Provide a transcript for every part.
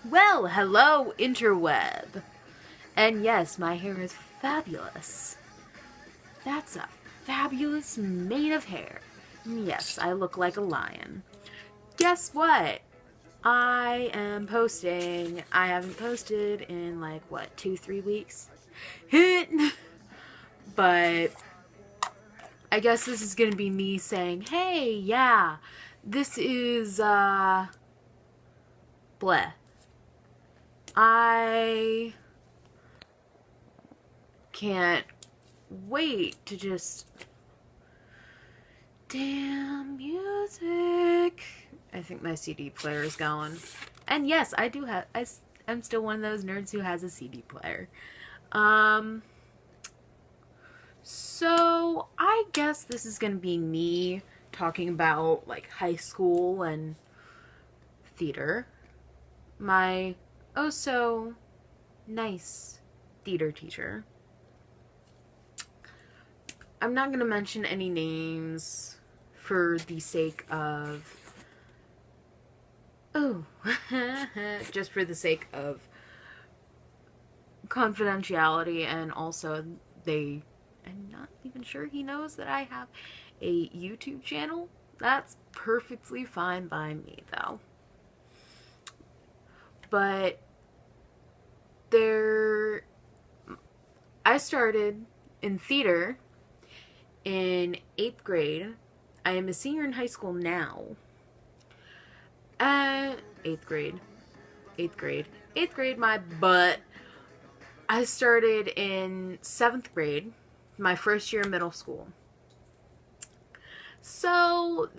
Well, hello, interweb. And yes, my hair is fabulous. That's a fabulous mane of hair. Yes, I look like a lion. Guess what? I am posting. I haven't posted in like, what, 2-3 weeks? But I guess this is gonna be me saying, hey, yeah, this is, bleh. I can't wait to just... Damn music. I think my CD player is going. And yes, I do have... I'm still one of those nerds who has a CD player. So, I guess this is gonna be me talking about, like, high school and theater. My oh-so nice theater teacher. I'm not gonna mention any names for the sake of... Oh. Just for the sake of confidentiality, and also I'm not even sure he knows that I have a YouTube channel. That's perfectly fine by me, though. But I started in theater in 8th grade. I am a senior in high school now. 8th grade, my butt. I started in 7th grade, my first year of middle school. So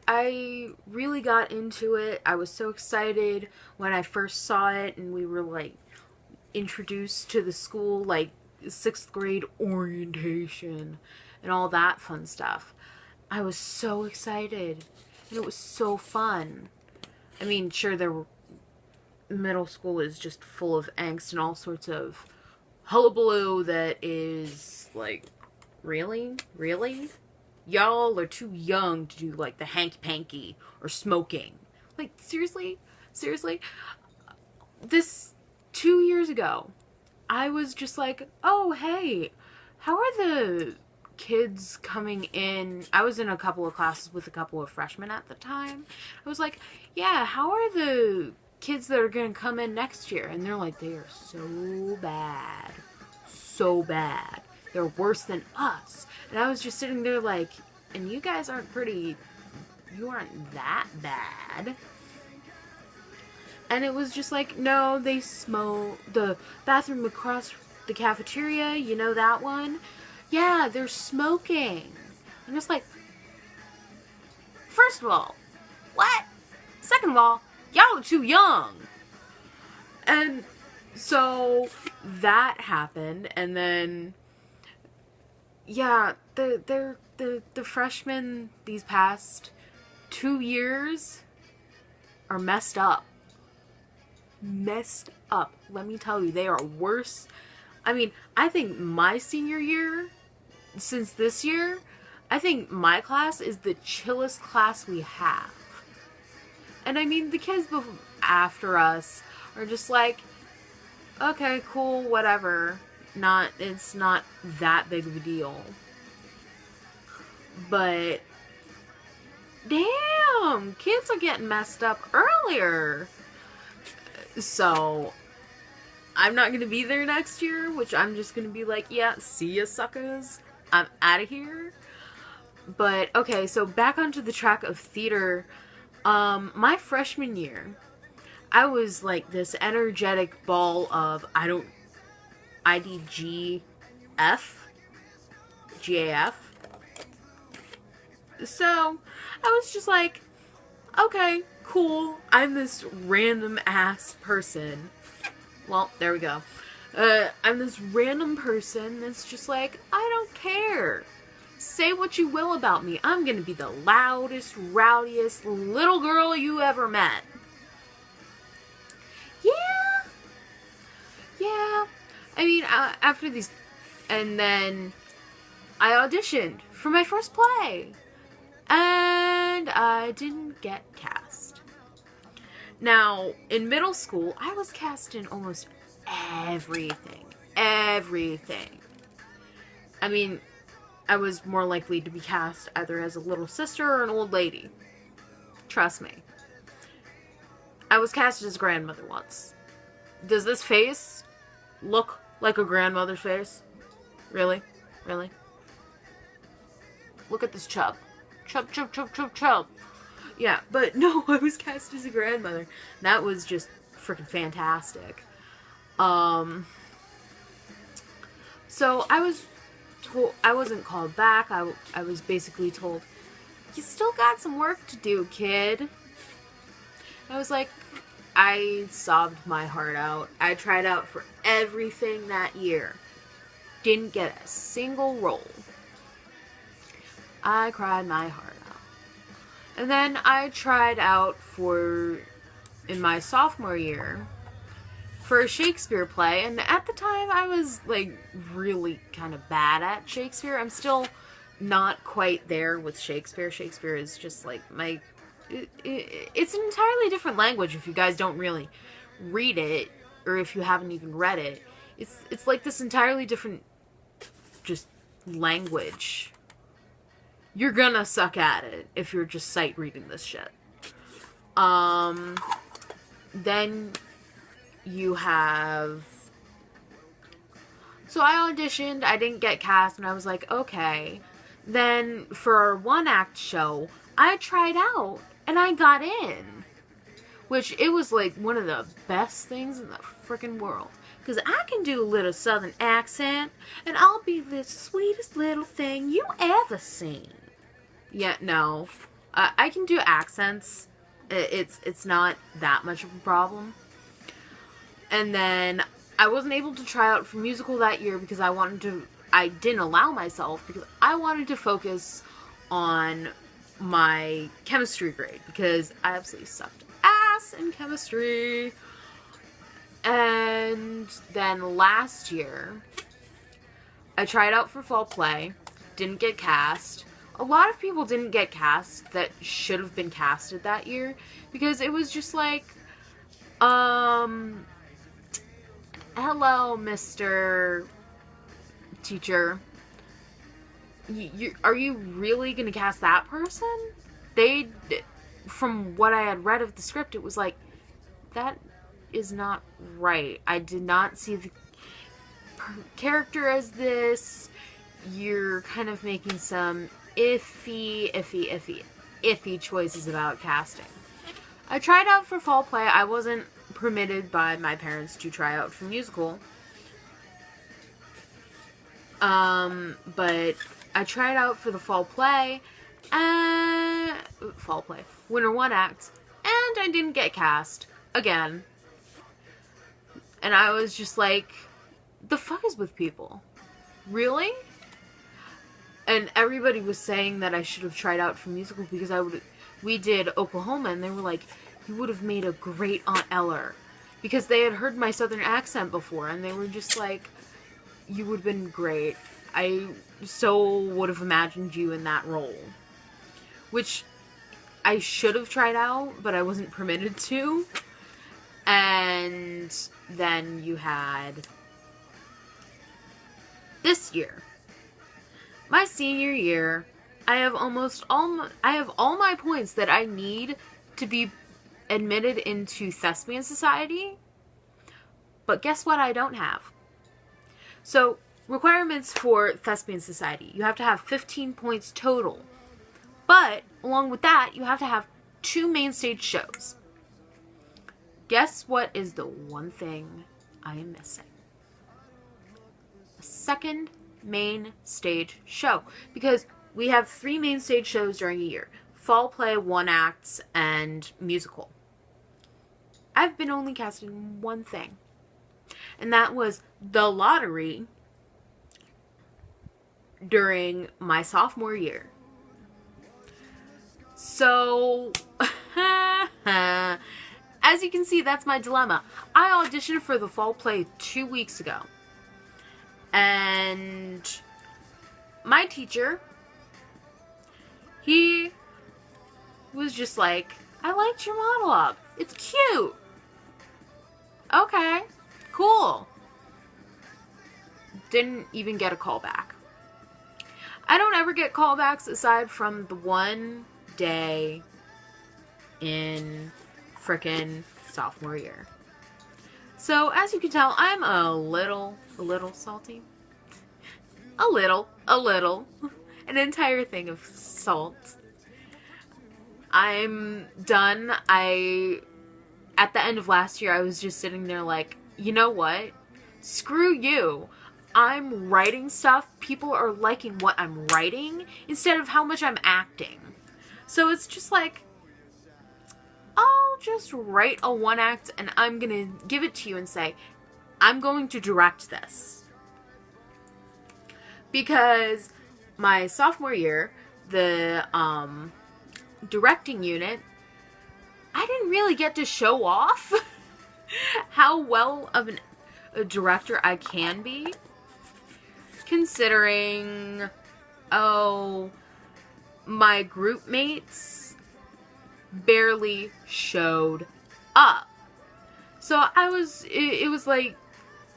I really got into it. I was so excited when I first saw it, and we were like introduced to the school, like 6th grade orientation and all that fun stuff. I was so excited, and it was so fun. I mean, sure, middle school is just full of angst and all sorts of hullabaloo that is like, really? Y'all are too young to do, like, the hanky-panky or smoking. Like, seriously? This 2 years ago, I was just like, oh, hey, how are the kids coming in? I was in a couple of classes with a couple of freshmen at the time. I was like, yeah, how are the kids that are going to come in next year? And they're like, they are so bad. So bad. They're worse than us. And I was just sitting there like, and you guys aren't that bad. And it was just like, no, they smoke. The bathroom across the cafeteria, you know that one? Yeah, they're smoking. I'm just like, first of all, what? Second of all, y'all are too young. And so that happened, and then, yeah, the freshmen these past 2 years are messed up. Messed up. Let me tell you, they are worse. I mean, I think my senior year, since this year, I think my class is the chillest class we have. And I mean, the kids after us are just like, okay, cool, whatever. It's not that big of a deal. But, damn, kids are getting messed up earlier. So, I'm not going to be there next year, which I'm just going to be like, yeah, see ya, suckers. I'm out of here. But, okay, so back onto the track of theater. My freshman year, I was like this energetic ball of, IDGF? GAF? So, I was just like, okay, cool, I'm this random ass person. Well, there we go. I'm this random person that's just like, I don't care. Say what you will about me. I'm gonna be the loudest, rowdiest little girl you ever met. Yeah. I mean, after these... And then I auditioned for my first play. And I didn't get cast. Now, in middle school, I was cast in almost everything. Everything. I mean, I was more likely to be cast either as a little sister or an old lady. Trust me. I was cast as a grandmother once. Does this face look like a grandmother's face? Really? Really? Look at this chub. Chub, chub, chub, chub, chub. Yeah, but no, I was cast as a grandmother. That was just freaking fantastic. So I was told, I wasn't called back. I was basically told, you still got some work to do, kid. I was like, I sobbed my heart out. I tried out for everything that year. Didn't get a single role. I cried my heart out. And then I tried out in my sophomore year, for a Shakespeare play, and at the time I was, like, really kind of bad at Shakespeare. I'm still not quite there with Shakespeare. Shakespeare is just, like, it's an entirely different language if you guys don't really read it, or if you haven't even read it. It's like this entirely different, just, language. You're gonna suck at it if you're just sight reading this shit. Then you have... So I auditioned, I didn't get cast, and I was like, okay. Then for our one-act show, I tried out, and I got in. Which, it was like one of the best things in the freaking world. Because I can do a little southern accent, and I'll be the sweetest little thing you ever seen. Yeah, no. I can do accents. It's not that much of a problem. And then I wasn't able to try out for musical that year because I didn't allow myself because I wanted to focus on my chemistry grade because I absolutely sucked ass in chemistry. And then last year, I tried out for fall play, didn't get cast. A lot of people didn't get cast that should have been casted that year because it was just like, hello, Mr. Teacher. Are you really gonna cast that person? From what I had read of the script, it was like, that is not right. I did not see the character as this. You're kind of making some iffy choices about casting. I tried out for fall play. I wasn't permitted by my parents to try out for musical. But I tried out for the fall play, winter one act, and I didn't get cast again. And I was just like, the fuck is with people? Really? And everybody was saying that I should have tried out for musical because we did Oklahoma, and they were like, you would have made a great Aunt Eller. Because they had heard my southern accent before, and they were just like, you would have been great. I so would have imagined you in that role. Which I should have tried out, but I wasn't permitted to. And then you had this year. My senior year, I have all my points that I need to be admitted into Thespian Society. But guess what I don't have? So, requirements for Thespian Society. You have to have 15 points total. But, along with that, you have to have 2 main stage shows. Guess what is the one thing I am missing? A second main stage show. Because we have 3 main stage shows during a year. Fall play, one acts, and musical. I've been only cast in one thing. And that was the lottery during my sophomore year. So, as you can see, that's my dilemma. I auditioned for the fall play 2 weeks ago. And my teacher, he was just like, I liked your monologue. It's cute. Okay, cool. Didn't even get a call back. I don't ever get callbacks aside from the one day in frickin' sophomore year. So, as you can tell, I'm a little salty. A little. An entire thing of salt. I'm done. At the end of last year, I was just sitting there like, you know what? Screw you. I'm writing stuff. People are liking what I'm writing instead of how much I'm acting. So it's just like, I'll just write a one act and I'm gonna give it to you and say, I'm going to direct this. Because my sophomore year, the directing unit, I didn't really get to show off how well of a director I can be. Considering, my group mates barely showed up. So it was like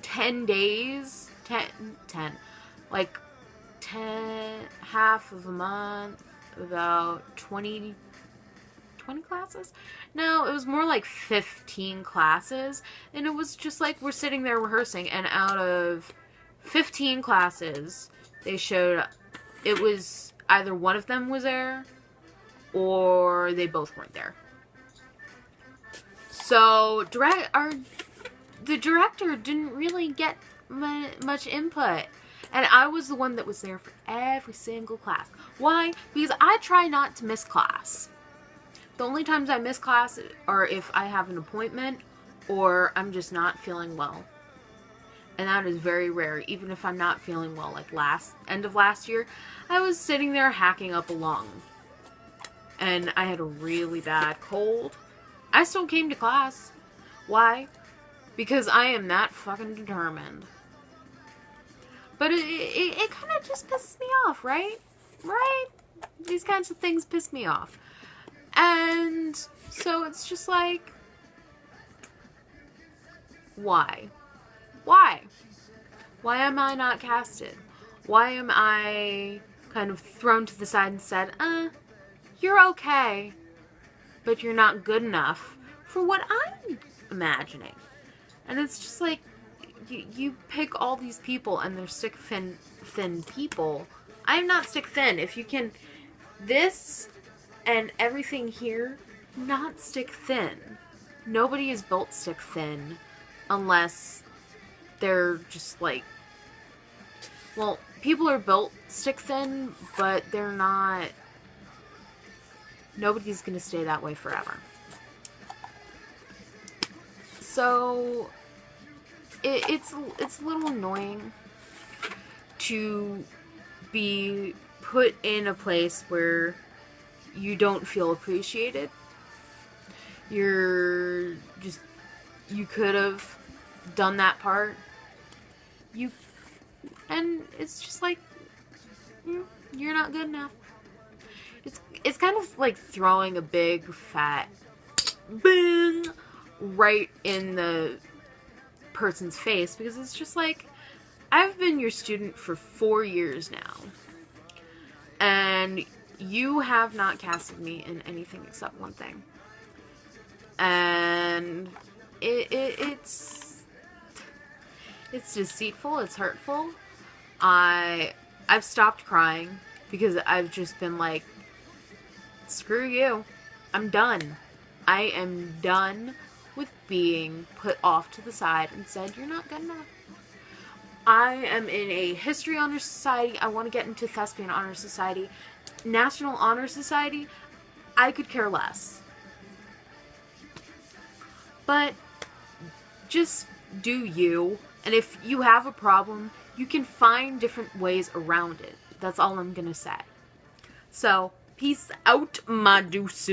10 days, 10, like 10, half of a month, about 20 classes? No, it was more like 15 classes, and it was just like we're sitting there rehearsing, and out of 15 classes, they showed, it was either one of them was there, or they both weren't there. So, the director didn't really get much input. And I was the one that was there for every single class. Why? Because I try not to miss class. The only times I miss class are if I have an appointment or I'm just not feeling well. And that is very rare. Even if I'm not feeling well, like end of last year, I was sitting there hacking up a lung. And I had a really bad cold. I still came to class. Why? Because I am that fucking determined. But it kind of just pisses me off, right? Right? These kinds of things piss me off. And so it's just like, why? Why? Why am I not casted? Why am I kind of thrown to the side and said, you're okay, but you're not good enough for what I'm imagining? And it's just like, you pick all these people and they're stick thin people. I'm not stick thin. If you can, this and everything here, not stick thin. Nobody is built stick thin unless they're just like, well, people are built stick thin, but they're not, nobody's gonna stay that way forever. So it's a little annoying to be put in a place where you don't feel appreciated. You could have done that part. And it's just like, you're not good enough. It's kind of like throwing a big fat bang right in the person's face, because it's just like, I've been your student for 4 years now, and you have not casted me in anything except one thing. And it's deceitful, it's hurtful. I've stopped crying because I've just been like, screw you. I'm done. I am done with being put off to the side and said, you're not good enough. I am in a history honor society. I want to get into thespian honor society. National honor society, I could care less. But just do you. And if you have a problem, you can find different ways around it. That's all I'm gonna say. So, peace out, my deuces.